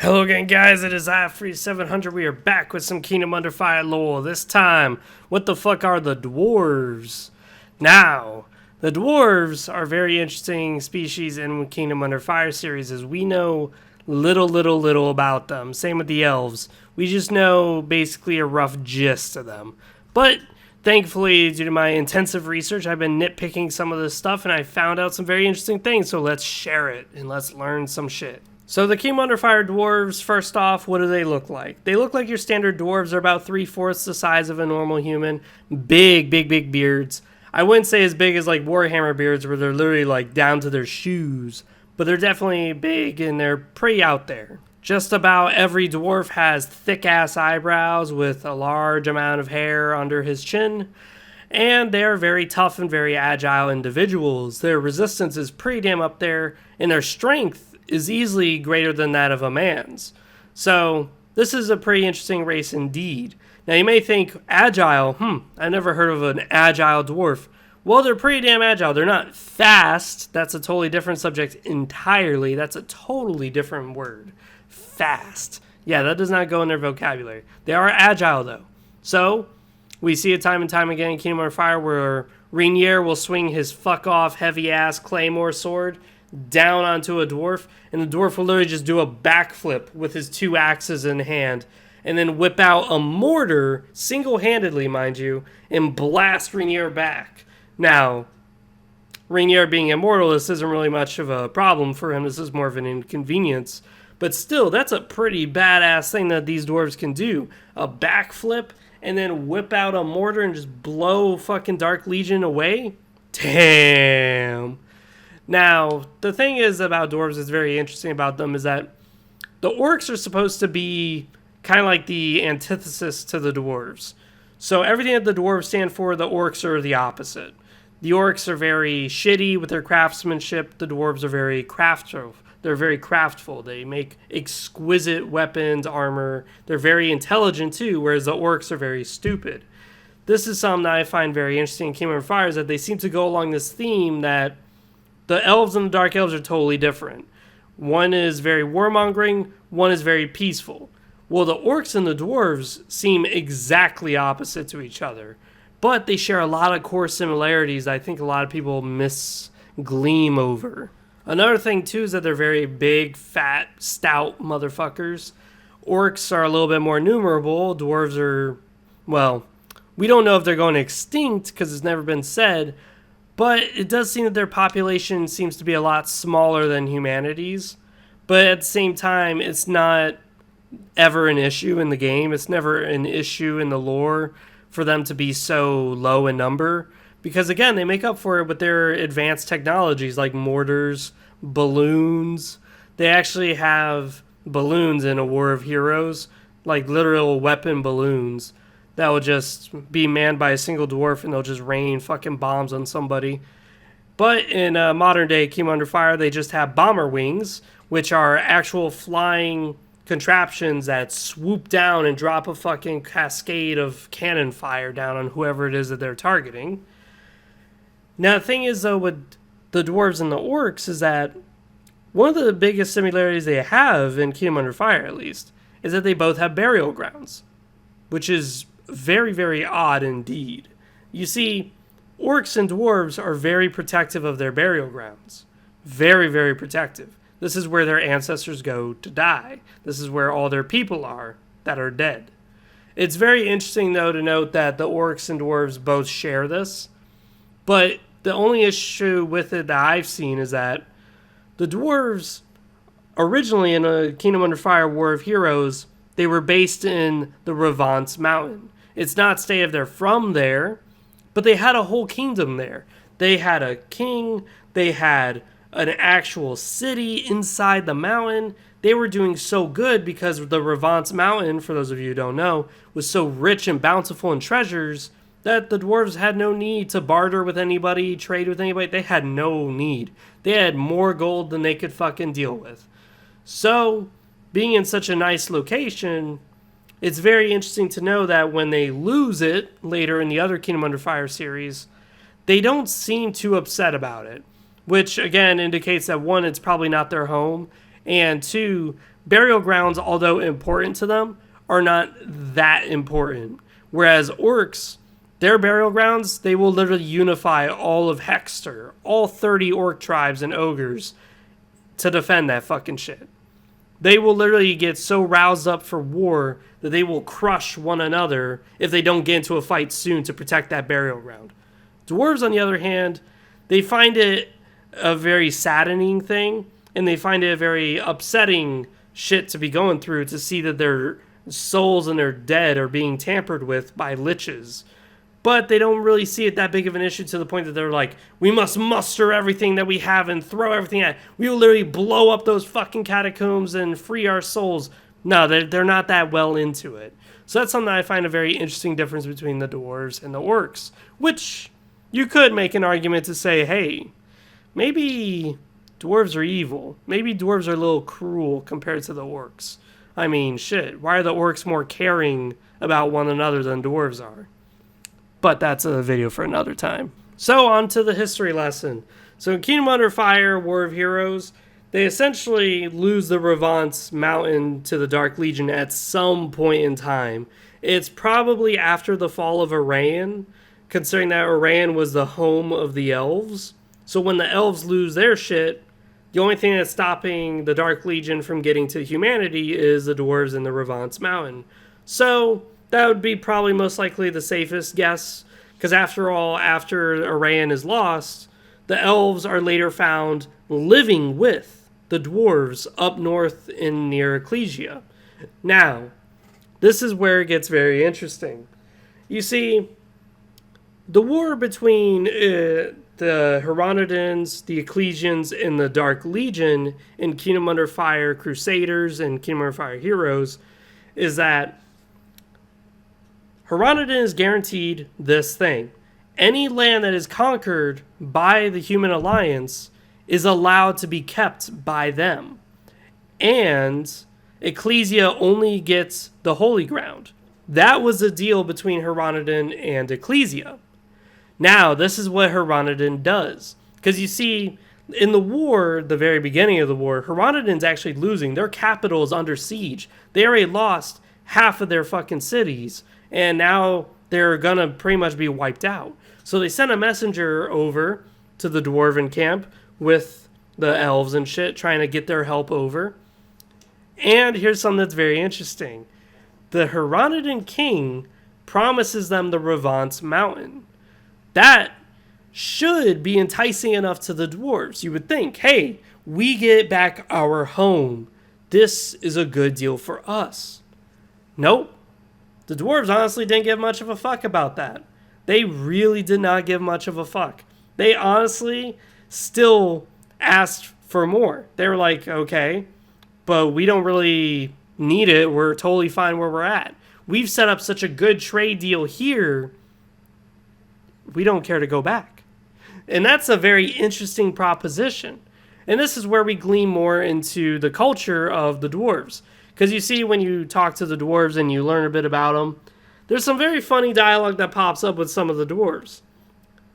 Hello again, guys. It is I-Free700. We are back with some Kingdom Under Fire lore. This time, what the fuck are the Dwarves? Now, the Dwarves are a very interesting species in Kingdom Under Fire series, as we know little about them. Same with the Elves. We just know basically a rough gist of them. But thankfully, due to my intensive research, I've been nitpicking some of this stuff, and I found out some very interesting things. So let's share it and let's learn some shit. So the Kingdom Under Fire dwarves, first off, what do they look like? They look like your standard dwarves. They're about 3/4 the size of a normal human. Big beards. I wouldn't say as big as like Warhammer beards where they're literally like down to their shoes. But they're definitely big and they're pretty out there. Just about every dwarf has thick-ass eyebrows with a large amount of hair under his chin. And they're very tough and very agile individuals. Their resistance is pretty damn up there, and their strength is easily greater than that of a man's. So this is a pretty interesting race indeed. Now you may think, agile, I never heard of an agile dwarf. Well, they're pretty damn agile. They're not fast. That's a totally different subject entirely. That's a totally different word. Fast. Yeah, that does not go in their vocabulary. They are agile though. So we see it time and time again in Kingdom Under Fire where Rainier will swing his fuck off heavy ass claymore sword down onto a dwarf, and the dwarf will literally just do a backflip with his two axes in hand, and then whip out a mortar, single-handedly, mind you, and blast Rainier back. Now, Rainier being immortal, this isn't really much of a problem for him. This is more of an inconvenience. But still, that's a pretty badass thing that these dwarves can do. A backflip, and then whip out a mortar and just blow fucking Dark Legion away? Damn. Now, the thing is about dwarves that's very interesting about them is that the orcs are supposed to be kind of like the antithesis to the dwarves. So everything that the dwarves stand for, the orcs are the opposite. The orcs are very shitty with their craftsmanship. The dwarves are very craftful. They're very craftful. They make exquisite weapons, armor. They're very intelligent too, whereas the orcs are very stupid. This is something that I find very interesting in Kingdom of Fire, is that they seem to go along this theme that the elves and the dark elves are totally different. One is very warmongering, one is very peaceful. Well, the orcs and the dwarves seem exactly opposite to each other, but they share a lot of core similarities I think a lot of people gleam over. Another thing, too, is that they're very big, fat, stout motherfuckers. Orcs are a little bit more numerable. Dwarves are, well, we don't know if they're going extinct because it's never been said, but it does seem that their population seems to be a lot smaller than humanity's. But at the same time, it's not ever an issue in the game. It's never an issue in the lore for them to be so low in number. Because again, they make up for it with their advanced technologies like mortars, balloons. They actually have balloons in a War of Heroes, like literal weapon balloons that will just be manned by a single dwarf and they'll just rain fucking bombs on somebody. But in modern day Kingdom Under Fire, they just have bomber wings, which are actual flying contraptions that swoop down and drop a fucking cascade of cannon fire down on whoever it is that they're targeting. Now, the thing is, though, with the dwarves and the orcs is that one of the biggest similarities they have in Kingdom Under Fire, at least, is that they both have burial grounds, which is very odd indeed. You see, orcs and dwarves are very protective of their burial grounds. Very protective. This is where their ancestors go to die. This is where all their people are that are dead. It's very interesting, though, to note that the orcs and dwarves both share this. But the only issue with it that I've seen is that the dwarves, originally in a Kingdom Under Fire War of Heroes, they were based in the Revance Mountain. It's not stated they're from there, but they had a whole kingdom there. They had a king, they had an actual city inside the mountain. They were doing so good because the Revance Mountain, for those of you who don't know, was so rich and bountiful in treasures that the dwarves had no need to barter with anybody, trade with anybody. They had no need. They had more gold than they could fucking deal with. So, being in such a nice location, it's very interesting to know that when they lose it later in the other Kingdom Under Fire series, they don't seem too upset about it. Which, again, indicates that, one, it's probably not their home, and two, burial grounds, although important to them, are not that important. Whereas orcs, their burial grounds, they will literally unify all of Hexter, all 30 orc tribes and ogres, to defend that fucking shit. They will literally get so roused up for war that they will crush one another if they don't get into a fight soon to protect that burial ground. Dwarves, on the other hand, they find it a very saddening thing, and they find it a very upsetting shit to be going through to see that their souls and their dead are being tampered with by liches. But they don't really see it that big of an issue to the point that they're like, we must muster everything that we have and throw everything at it. We will literally blow up those fucking catacombs and free our souls. No, they're not that well into it. So that's something that I find a very interesting difference between the dwarves and the orcs. Which you could make an argument to say, hey, maybe dwarves are evil. Maybe dwarves are a little cruel compared to the orcs. I mean, shit, why are the orcs more caring about one another than dwarves are? But that's a video for another time. So on to the history lesson. So in Kingdom Under Fire, War of Heroes, they essentially lose the Revance Mountain to the Dark Legion at some point in time. It's probably after the fall of Iran, considering that Iran was the home of the elves. So when the elves lose their shit, the only thing that's stopping the Dark Legion from getting to humanity is the dwarves in the Revance Mountain. So that would be probably most likely the safest guess, because after all, after Iran is lost, the elves are later found living with the dwarves up north in near Ecclesia. Now, this is where it gets very interesting. You see, the war between the Hieronydins, the Ecclesians, and the Dark Legion in Kingdom Under Fire Crusaders and Kingdom Under Fire Heroes is that Hieronydin is guaranteed this thing. Any land that is conquered by the Human Alliance is allowed to be kept by them. And Ecclesia only gets the Holy Ground. That was the deal between Hieronydin and Ecclesia. Now, this is what Hieronydin does. Because you see, in the war, the very beginning of the war, Hieronydin's actually losing. Their capital is under siege. They already lost half of their fucking cities. And now they're going to pretty much be wiped out. So they sent a messenger over to the dwarven camp with the elves and shit, trying to get their help over. And here's something that's very interesting. The Hieronydin king promises them the Revance Mountain. That should be enticing enough to the dwarves. You would think, hey, we get back our home. This is a good deal for us. Nope. The dwarves honestly didn't give much of a fuck about that. They really did not give much of a fuck. They honestly still asked for more. They were like, okay, but we don't really need it. We're totally fine where we're at. We've set up such a good trade deal here. We don't care to go back. And that's a very interesting proposition. And this is where we glean more into the culture of the dwarves. Because you see, when you talk to the dwarves and you learn a bit about them, there's some very funny dialogue that pops up with some of the dwarves.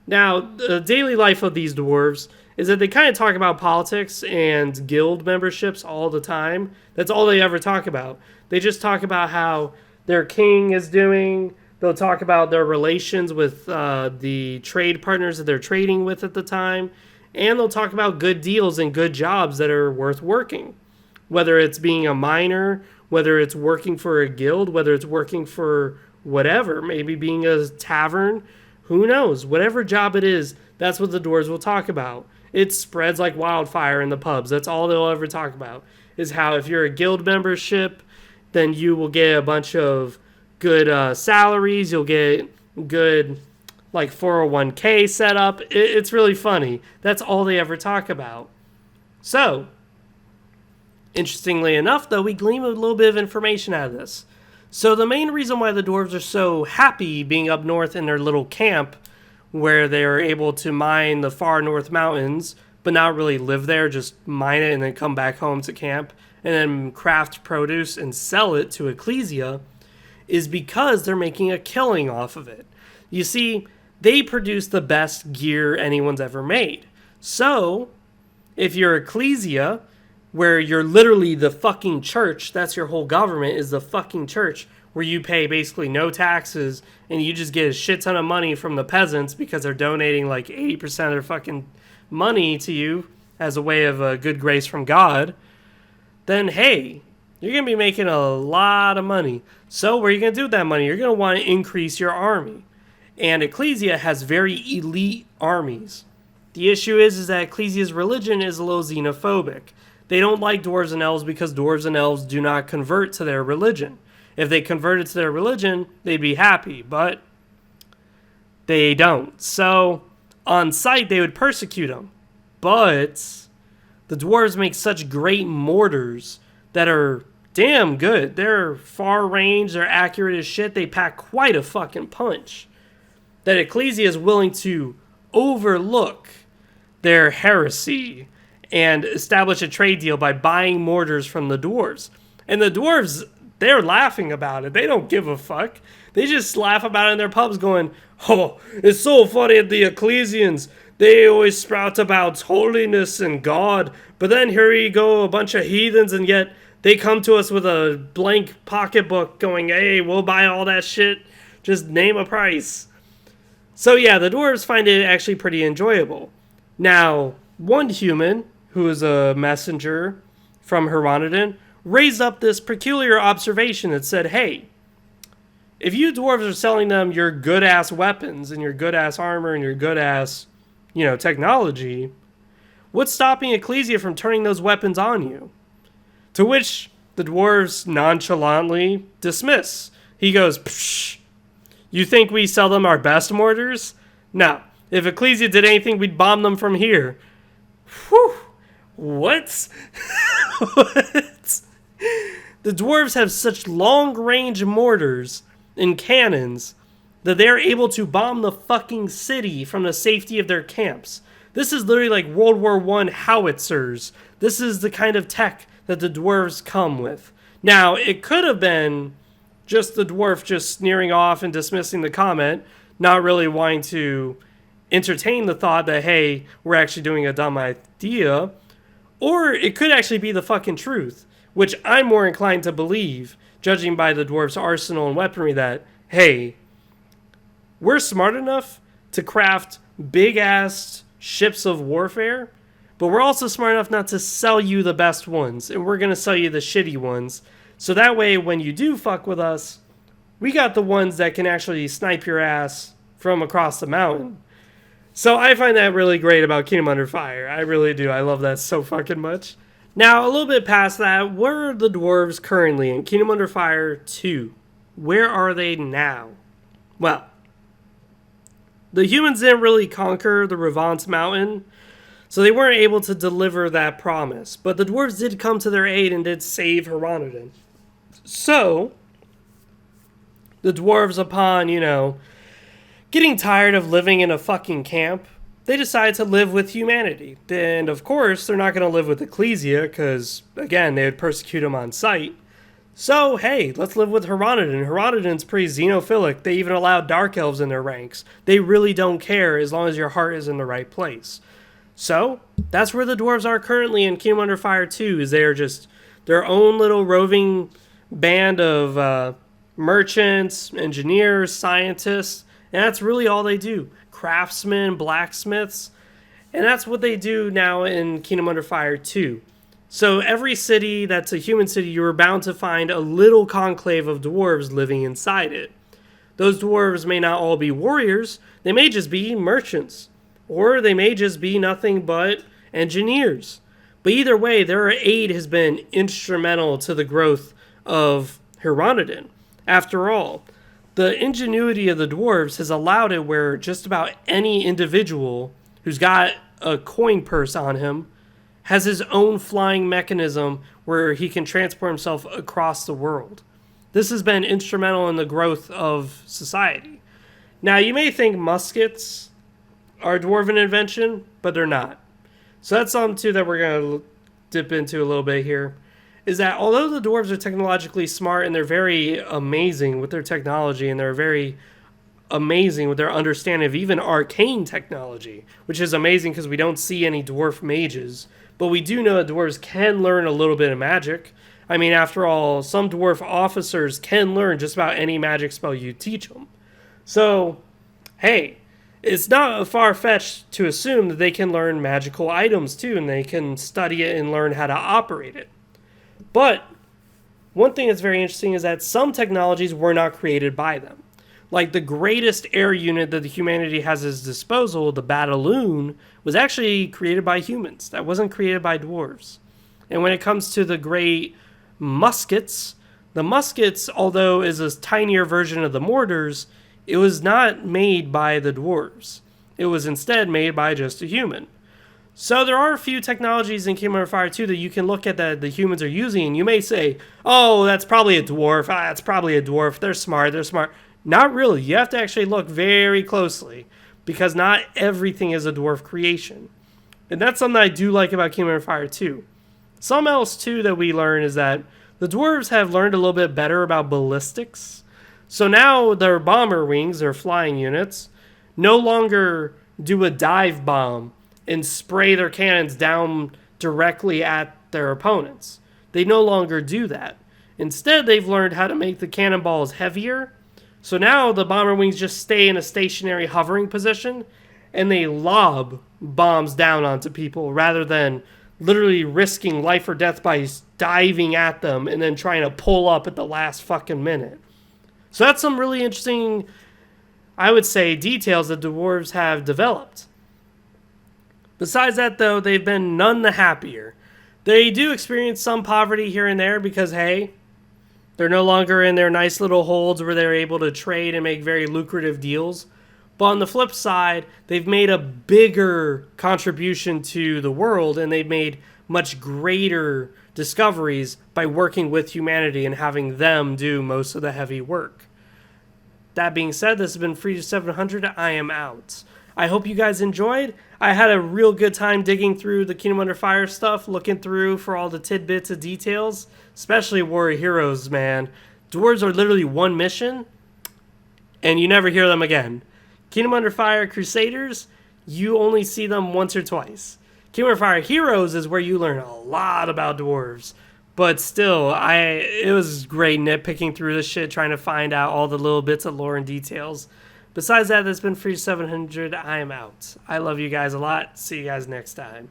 Now, the daily life of these dwarves is that they kind of talk about politics and guild memberships all the time. That's all they ever talk about. They just talk about how their king is doing. They'll talk about their relations with the trade partners that they're trading with at the time. And they'll talk about good deals and good jobs that are worth working. Whether it's being a miner, whether it's working for a guild, whether it's working for whatever, maybe being a tavern, who knows? Whatever job it is, that's what the dwarves will talk about. It spreads like wildfire in the pubs. That's all they'll ever talk about, is how if you're a guild membership, then you will get a bunch of good salaries. You'll get good like 401k set up. It's really funny. That's all they ever talk about. So, interestingly enough, though, we glean a little bit of information out of this. So the main reason why the dwarves are so happy being up north in their little camp, where they are able to mine the far north mountains, but not really live there, just mine it and then come back home to camp, and then craft produce and sell it to Ecclesia, is because they're making a killing off of it. You see, they produce the best gear anyone's ever made. So, if you're Ecclesia, where you're literally the fucking church. That's your whole government, is the fucking church, where you pay basically no taxes and you just get a shit ton of money from the peasants because they're donating like 80% of their fucking money to you as a way of a good grace from God, then hey, you're going to be making a lot of money. So what are you going to do with that money? You're going to want to increase your army. And Ecclesia has very elite armies. The issue is that Ecclesia's religion is a little xenophobic. They don't like dwarves and elves because dwarves and elves do not convert to their religion. If they converted to their religion, they'd be happy, but they don't. So on sight, they would persecute them. But the dwarves make such great mortars that are damn good. They're far range, they're accurate as shit, they pack quite a fucking punch, that Ecclesia is willing to overlook their heresy and establish a trade deal by buying mortars from the dwarves. And the dwarves, they're laughing about it. They don't give a fuck. They just laugh about it in their pubs going, oh, it's so funny at the Ecclesians. They always sprout about holiness and God. But then here you go, a bunch of heathens, and yet they come to us with a blank pocketbook going, hey, we'll buy all that shit. Just name a price. So yeah, the dwarves find it actually pretty enjoyable. Now, one human, who is a messenger from Heronodon, raised up this peculiar observation that said, hey, if you dwarves are selling them your good-ass weapons and your good-ass armor and your good-ass, technology, what's stopping Ecclesia from turning those weapons on you? To which the dwarves nonchalantly dismiss. He goes, psh, you think we sell them our best mortars? No. If Ecclesia did anything, we'd bomb them from here. Whew. What? What? The dwarves have such long-range mortars and cannons that they're able to bomb the fucking city from the safety of their camps. This is literally like World War I howitzers. This is the kind of tech that the dwarves come with. Now, it could have been just the dwarf just sneering off and dismissing the comment, not really wanting to entertain the thought that, hey, we're actually doing a dumb idea. Or it could actually be the fucking truth, which I'm more inclined to believe, judging by the dwarves' arsenal and weaponry, that, hey, we're smart enough to craft big-ass ships of warfare, but we're also smart enough not to sell you the best ones, and we're going to sell you the shitty ones. So that way, when you do fuck with us, we got the ones that can actually snipe your ass from across the mountain. So I find that really great about Kingdom Under Fire. I really do. I love that so fucking much. Now, a little bit past that, where are the dwarves currently in Kingdom Under Fire 2? Where are they now? Well, the humans didn't really conquer the Revance Mountain, so they weren't able to deliver that promise. But the dwarves did come to their aid and did save Heronodon. So, the dwarves, upon, getting tired of living in a fucking camp, they decide to live with humanity. And of course, they're not going to live with Ecclesia, because, again, they would persecute them on sight. So, hey, let's live with Heronodon. Heronodon's pretty xenophilic. They even allow dark elves in their ranks. They really don't care as long as your heart is in the right place. So, that's where the dwarves are currently in Kingdom Under Fire 2, is they are just their own little roving band of merchants, engineers, scientists, and that's really all they do. Craftsmen, blacksmiths, and that's what they do now in Kingdom Under Fire 2. So every city that's a human city, you are bound to find a little conclave of dwarves living inside it. Those dwarves may not all be warriors, they may just be merchants, or they may just be nothing but engineers. But either way, their aid has been instrumental to the growth of Heronodon. After all, the ingenuity of the dwarves has allowed it where just about any individual who's got a coin purse on him has his own flying mechanism where he can transport himself across the world. This has been instrumental in the growth of society. Now, you may think muskets are a dwarven invention, but they're not. So that's something, too, that we're going to dip into a little bit here, is that although the dwarves are technologically smart and they're very amazing with their technology and they're very amazing with their understanding of even arcane technology, which is amazing because we don't see any dwarf mages, But we do know that dwarves can learn a little bit of magic. I mean, after all, some dwarf officers can learn just about any magic spell you teach them. So, hey, it's not far-fetched to assume that they can learn magical items too, and they can study it and learn how to operate it. But one thing that's very interesting is that some technologies were not created by them. Like the greatest air unit that the humanity has at its disposal, the Battaloon, was actually created by humans. That wasn't created by dwarves. And when it comes to the great muskets, the muskets, although is a tinier version of the mortars, it was not made by the dwarves. It was instead made by just a human. So there are a few technologies in Kingdom of Fire 2 that you can look at that the humans are using, and you may say, oh, that's probably a dwarf. That's probably a dwarf. They're smart. Not really. You have to actually look very closely, because not everything is a dwarf creation. And that's something I do like about Kingdom of Fire 2. Something else, too, that we learn is that the dwarves have learned a little bit better about ballistics. So now their bomber wings, their flying units, no longer do a dive bomb and spray their cannons down directly at their opponents. They no longer do that. Instead, they've learned how to make the cannonballs heavier. So now the bomber wings just stay in a stationary hovering position and they lob bombs down onto people rather than literally risking life or death by diving at them and then trying to pull up at the last fucking minute. So that's some really interesting, I would say, details that dwarves have developed. Besides that, though, they've been none the happier. They do experience some poverty here and there because, hey, they're no longer in their nice little holds where they're able to trade and make very lucrative deals. But on the flip side, they've made a bigger contribution to the world, and they've made much greater discoveries by working with humanity and having them do most of the heavy work. That being said, this has been Free to 700. I am out. I hope you guys enjoyed. I had a real good time digging through the Kingdom Under Fire stuff, looking through for all the tidbits of details, especially Warrior Heroes, man. Dwarves are literally one mission, and you never hear them again. Kingdom Under Fire Crusaders, you only see them once or twice. Kingdom Under Fire Heroes is where you learn a lot about dwarves. But still, it was great nitpicking through this shit, trying to find out all the little bits of lore and details. Besides that, that's been Free 700. I am out. I love you guys a lot. See you guys next time.